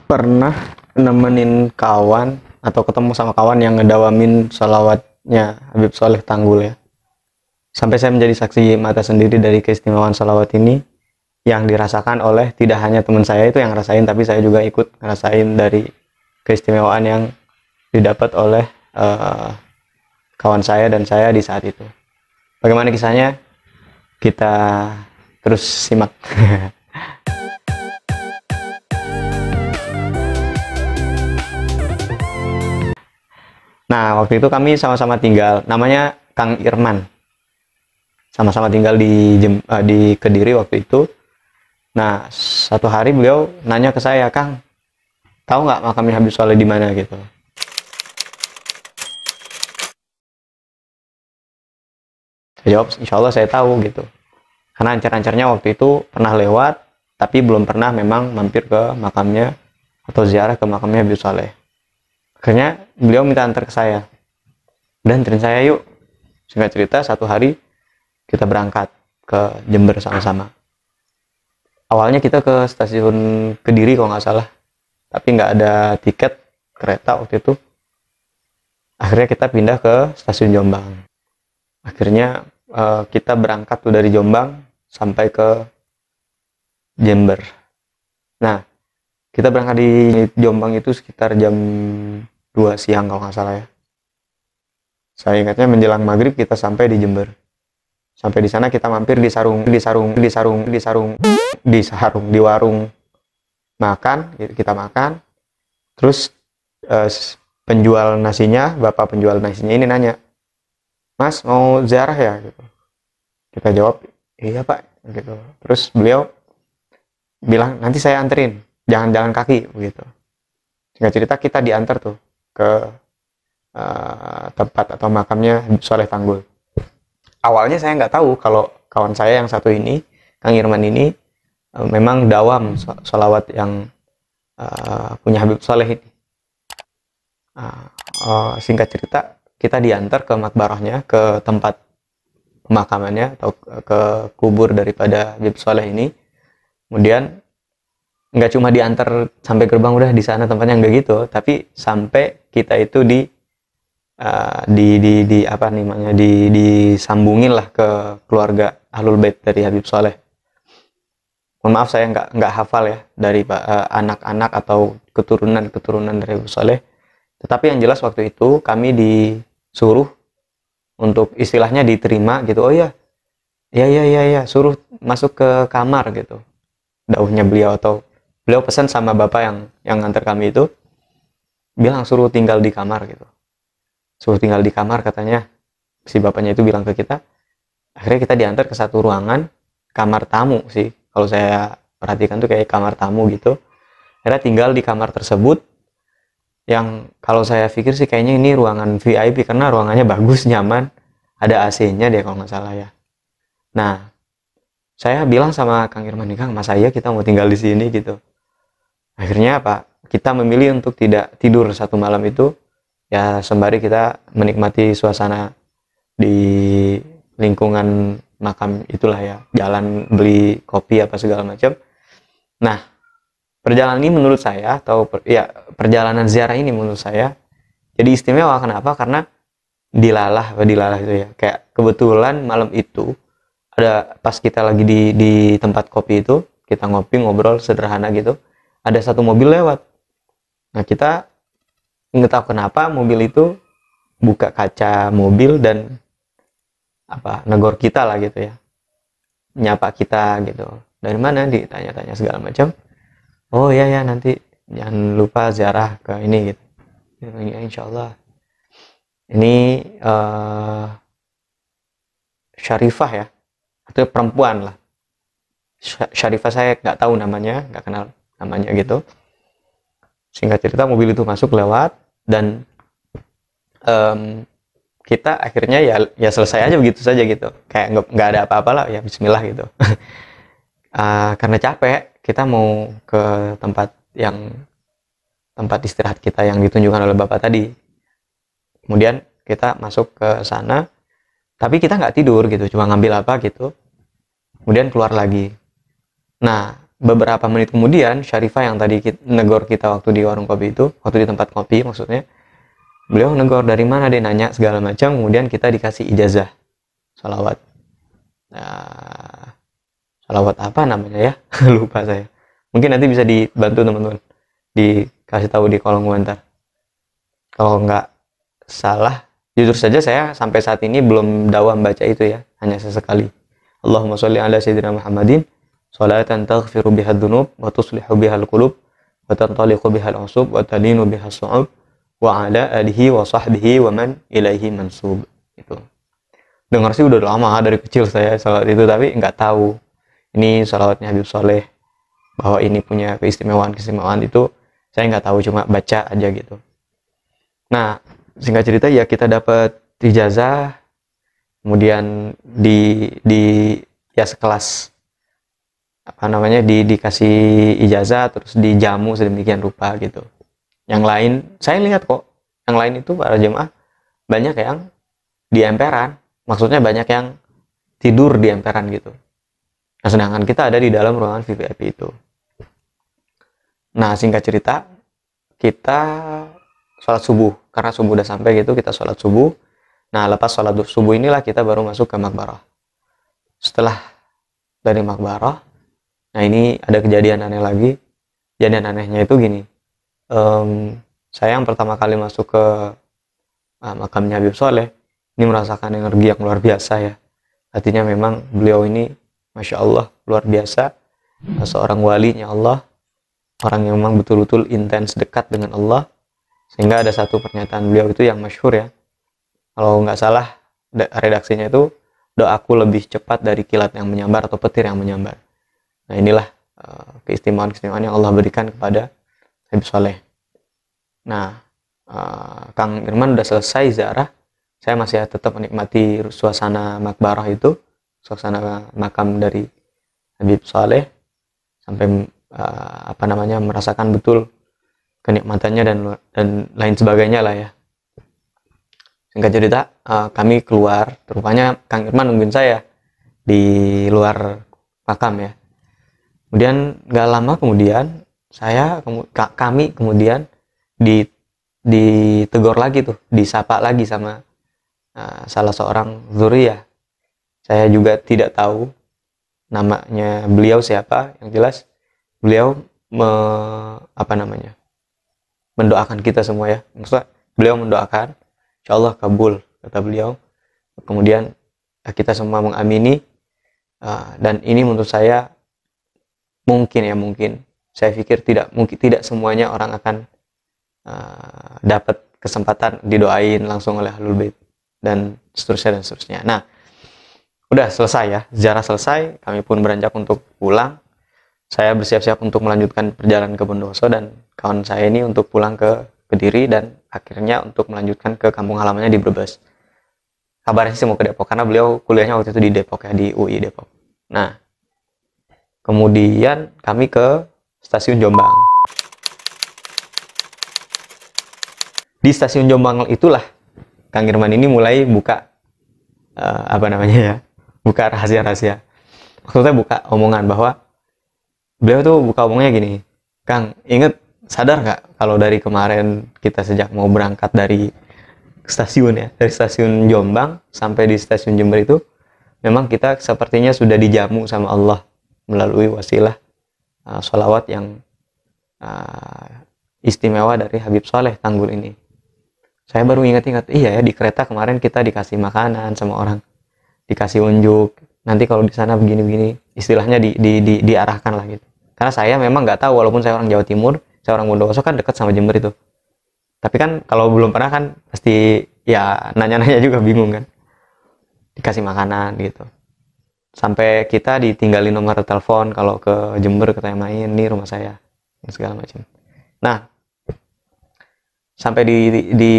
pernah nemenin kawan atau ketemu sama kawan yang ngedawamin sholawatnya Habib Soleh Tanggul ya. Sampai saya menjadi saksi mata sendiri dari keistimewaan sholawat ini yang dirasakan oleh tidak hanya teman saya itu yang ngerasain, tapi saya juga ikut ngerasain dari keistimewaan yang didapat oleh kawan saya dan saya di saat itu. Bagaimana kisahnya? Kita terus simak. Nah, waktu itu kami sama-sama tinggal, namanya Kang Irman. Sama-sama tinggal di Kediri waktu itu. Nah, satu hari beliau nanya ke saya, "Kang, tahu nggak makamnya Habib Soleh di mana?" gitu. Saya jawab, "Insya Allah saya tahu," gitu. Karena ancar-ancarnya waktu itu pernah lewat, tapi belum pernah memang mampir ke makamnya atau ziarah ke makamnya Habib Soleh. Akhirnya beliau minta antar ke saya. Dan anterin saya yuk. Singkat cerita, satu hari kita berangkat ke Jember sama-sama. Awalnya kita ke stasiun Kediri kalau nggak salah. Tapi nggak ada tiket kereta waktu itu. Akhirnya kita pindah ke stasiun Jombang. Akhirnya kita berangkat tuh dari Jombang sampai ke Jember. Nah, kita berangkat di Jombang itu sekitar jam 2 siang kalau nggak salah ya. Saya ingatnya menjelang maghrib kita sampai di Jember. Sampai di sana kita mampir di warung makan, kita makan. Terus penjual nasinya, bapak penjual nasinya ini nanya, "Mas mau ziarah ya?" gitu. Kita jawab, "Iya Pak," gitu. Terus beliau bilang, "Nanti saya anterin, jangan jalan kaki," begitu. Singkat cerita kita diantar tuh ke tempat atau makamnya Habib Soleh Tanggul. Awalnya saya nggak tahu kalau kawan saya yang satu ini, Kang Irman ini, memang dawam sholawat yang punya Habib Soleh ini. Singkat cerita, kita diantar ke makbarahnya, ke tempat pemakamannya atau ke kubur daripada Habib Soleh ini. Kemudian nggak cuma diantar sampai gerbang udah di sana tempatnya, nggak gitu, tapi sampai kita itu disambungin lah ke keluarga Ahlul Bait dari Habib Soleh. Mohon maaf saya nggak hafal ya dari anak-anak atau keturunan dari Habib Soleh. Tetapi yang jelas waktu itu kami disuruh untuk istilahnya diterima gitu. "Oh iya, ya, suruh masuk ke kamar," gitu. Dauhnya beliau, atau beliau pesan sama bapak yang nganter kami itu, bilang suruh tinggal di kamar gitu. Suruh tinggal di kamar katanya, si bapaknya itu bilang ke kita. Akhirnya kita diantar ke satu ruangan, kamar tamu sih, kalau saya perhatikan tuh kayak kamar tamu gitu. Akhirnya tinggal di kamar tersebut, yang kalau saya pikir sih kayaknya ini ruangan VIP karena ruangannya bagus, nyaman, ada AC-nya deh kalau nggak salah ya. Nah, saya bilang sama Kang Irman, "Kang, masa iya kita mau tinggal di sini?" gitu. Akhirnya apa? Kita memilih untuk tidak tidur satu malam itu, ya sembari kita menikmati suasana di lingkungan makam itulah ya, jalan beli kopi apa segala macam. Nah, perjalanan ini menurut saya, perjalanan ziarah ini menurut saya jadi istimewa. Kenapa? Karena dilalah itu ya, kayak kebetulan malam itu ada, pas kita lagi di tempat kopi itu, kita ngopi ngobrol sederhana gitu, ada satu mobil lewat. Nah, kita nggak tahu kenapa mobil itu buka kaca mobil dan negor kita lah gitu ya, nyapa kita gitu, "Dari mana?" ditanya-tanya segala macam. "Oh ya, nanti jangan lupa ziarah ke ini," gitu. "Ya, insya Allah." Ini Syarifah ya, atau perempuan lah. Syarifah saya nggak tahu namanya, nggak kenal namanya gitu. Singkat cerita mobil itu masuk lewat, dan kita akhirnya ya selesai aja begitu saja gitu, kayak nggak ada apa-apa lah, ya Bismillah gitu. Karena capek, kita mau ke tempat istirahat kita yang ditunjukkan oleh bapak tadi. Kemudian kita masuk ke sana, tapi kita nggak tidur gitu, cuma ngambil apa gitu, kemudian keluar lagi. Nah, beberapa menit kemudian Syarifah yang tadi negor kita waktu di warung kopi itu, waktu di tempat kopi maksudnya, beliau negor dari mana, dia nanya segala macam, kemudian kita dikasih ijazah sholawat. Nah, sholawat apa namanya ya? Lupa saya. Mungkin nanti bisa dibantu teman-teman, dikasih tahu di kolom komentar. Kalau nggak salah, jujur saja saya sampai saat ini belum dawam baca itu ya, hanya sesekali. Allahumma sholli ala sayyidina Muhammadin sholatan taghfiru biha dzunub wa tuslihu biha al-qulub wa tantaliqu biha al-usub wa talinu biha as-su'ub wa ala alihi wa sahbihi wa man ilaihi mansub. Itu. Dengar sih udah lama dari kecil saya salat itu, tapi nggak tahu ini salawatnya Habib Soleh, bahwa ini punya keistimewaan itu saya nggak tahu, cuma baca aja gitu. Nah, singkat cerita ya kita dapat ijazah, kemudian di ya sekelas apa namanya dikasih ijazah, terus dijamu sedemikian rupa gitu. Yang lain saya lihat kok, yang lain itu para jemaah banyak yang di emperan, maksudnya banyak yang tidur di emperan gitu. Nah, sedangkan kita ada di dalam ruangan VIP itu. Nah, singkat cerita kita sholat subuh, karena subuh udah sampai gitu, kita sholat subuh. Nah, lepas sholat subuh inilah kita baru masuk ke makbarah. Setelah dari makbarah, nah ini ada kejadian aneh lagi. Kejadian anehnya itu gini, saya yang pertama kali masuk ke makamnya Habib Soleh, ini merasakan energi yang luar biasa ya. Artinya memang beliau ini Masya Allah luar biasa, seorang walinya Allah, orang yang memang betul-betul intens dekat dengan Allah. Sehingga ada satu pernyataan beliau itu yang masyhur ya, kalau nggak salah redaksinya itu, doaku lebih cepat dari kilat yang menyambar atau petir yang menyambar. Nah, inilah keistimewaan yang Allah berikan kepada Habib Soleh. Nah, Kang Irman udah selesai ziarah, saya masih tetap menikmati suasana makbarah itu, suasana makam dari Habib Soleh, sampai merasakan betul kenikmatannya dan lain sebagainya lah ya. Singkat cerita, kami keluar, rupanya Kang Irman nungguin saya di luar makam ya. Kemudian nggak lama kemudian kami kemudian ditegur lagi tuh, disapa lagi sama salah seorang zuriyah. Saya juga tidak tahu namanya beliau siapa, yang jelas beliau mendoakan kita semua ya. Maksudnya beliau mendoakan, insya Allah kabul, kata beliau. Kemudian kita semua mengamini, dan ini menurut saya mungkin saya pikir tidak semuanya orang akan dapat kesempatan didoain langsung oleh Ahlul Bait dan seterusnya. Nah, udah selesai ya, ziarah selesai, kami pun beranjak untuk pulang. Saya bersiap-siap untuk melanjutkan perjalanan ke Bondowoso dan kawan saya ini untuk pulang ke Kediri dan akhirnya untuk melanjutkan ke kampung halamannya di Brebes. Kabarnya sih mau ke Depok karena beliau kuliahnya waktu itu di Depok ya, di UI Depok. Nah, kemudian kami ke stasiun Jombang. Di stasiun Jombang itulah Kang Irman ini mulai buka buka rahasia-rahasia. Maksudnya buka omongan bahwa beliau tuh buka omongnya gini, Kang, sadar nggak kalau dari kemarin kita sejak mau berangkat dari stasiun ya, dari stasiun Jombang sampai di stasiun Jember itu, memang kita sepertinya sudah dijamu sama Allah melalui wasilah sholawat yang istimewa dari Habib Soleh Tanggul ini. Saya baru ingat-ingat, iya ya, di kereta kemarin kita dikasih makanan sama orang, dikasih unjuk, nanti kalau di sana begini-begini, istilahnya diarahkan lah gitu. Karena saya memang nggak tahu, walaupun saya orang Jawa Timur, saya orang Bondowoso kan dekat sama Jember itu. Tapi kan kalau belum pernah kan pasti ya nanya-nanya juga bingung kan. Dikasih makanan gitu. Sampai kita ditinggalin nomor telepon kalau ke Jember katanya main, nih rumah saya, segala macam. Nah, sampai di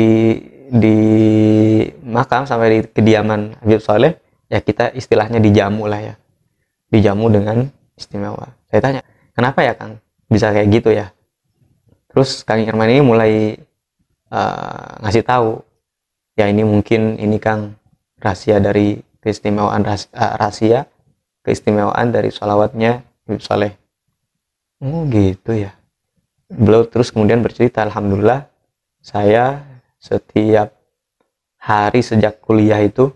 makam, sampai di kediaman Habib Soleh, ya kita istilahnya dijamu lah ya, dijamu dengan istimewa. Saya tanya, kenapa ya Kang bisa kayak gitu ya? Terus Kang Irman ini mulai ngasih tahu, ya ini mungkin ini Kang rahasia dari keistimewaan keistimewaan dari sholawatnya Habib Soleh. Oh gitu ya. Beliau terus kemudian bercerita, alhamdulillah saya setiap hari sejak kuliah itu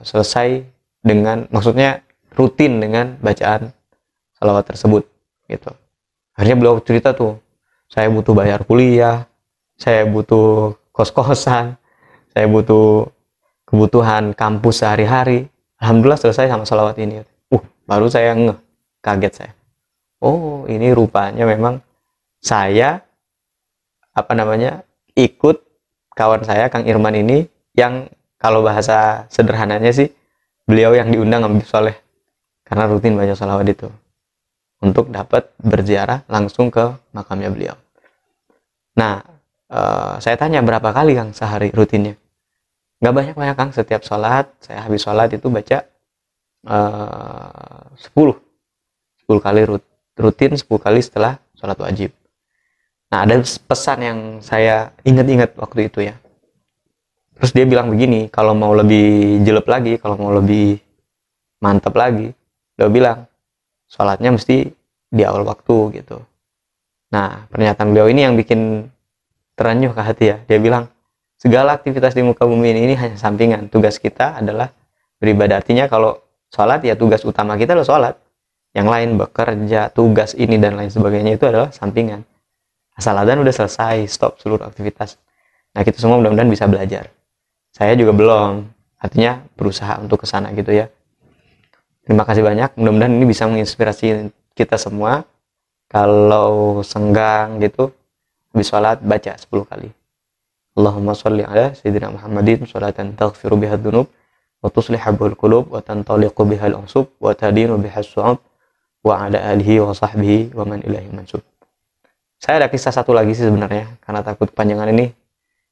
selesai dengan, maksudnya rutin dengan bacaan salawat tersebut gitu. Akhirnya beliau cerita tuh, saya butuh bayar kuliah, saya butuh kos-kosan, saya butuh kebutuhan kampus sehari-hari. Alhamdulillah selesai sama salawat ini. Baru saya ngeh, kaget saya. Oh, ini rupanya memang saya apa namanya ikut kawan saya Kang Irman ini, yang kalau bahasa sederhananya sih beliau yang diundang Habib Soleh karena rutin baca salawat itu untuk dapat berziarah langsung ke makamnya beliau. Nah, saya tanya berapa kali Kang sehari rutinnya? Nggak banyak-banyak Kang, setiap sholat, saya habis sholat itu baca 10 kali rutin, 10 kali setelah sholat wajib. Nah, ada pesan yang saya ingat-ingat waktu itu ya. Terus dia bilang begini, kalau mau lebih jelek lagi, kalau mau lebih mantap lagi, dia bilang sholatnya mesti di awal waktu gitu. Nah, pernyataan beliau ini yang bikin terenyuh ke hati ya. Dia bilang, segala aktivitas di muka bumi ini hanya sampingan. Tugas kita adalah beribadah. Artinya kalau sholat ya tugas utama kita adalah sholat. Yang lain bekerja, tugas ini dan lain sebagainya itu adalah sampingan. Asal adzan udah selesai, stop seluruh aktivitas. Nah, kita semua mudah-mudahan bisa belajar. Saya juga belum, artinya berusaha untuk kesana gitu ya. Terima kasih banyak, mudah-mudahan ini bisa menginspirasi kita semua. Kalau senggang gitu, habis sholat baca 10 kali. Allahumma sholli ala sayyidina Muhammadin sholatan taghfiru biha dzunub wa tuslihu bihal qulub wa tantaliqu bihal unsub wa tadinu bihas su'ub wa ala alihi wa sahbihi wa man ilahi mansub. Saya ada kisah satu lagi sih sebenarnya, karena takut kepanjangan ini.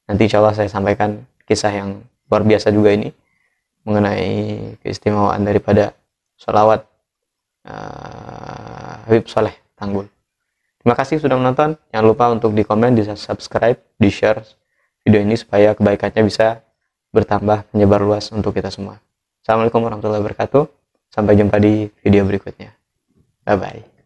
Nanti insya Allah saya sampaikan kisah yang luar biasa juga ini mengenai keistimewaan daripada sholawat Habib Soleh Tanggul. Terima kasih sudah menonton. Jangan lupa untuk di komen, di subscribe, di share video ini supaya kebaikannya bisa bertambah, menyebar luas untuk kita semua. Assalamualaikum warahmatullahi wabarakatuh. Sampai jumpa di video berikutnya. Bye bye.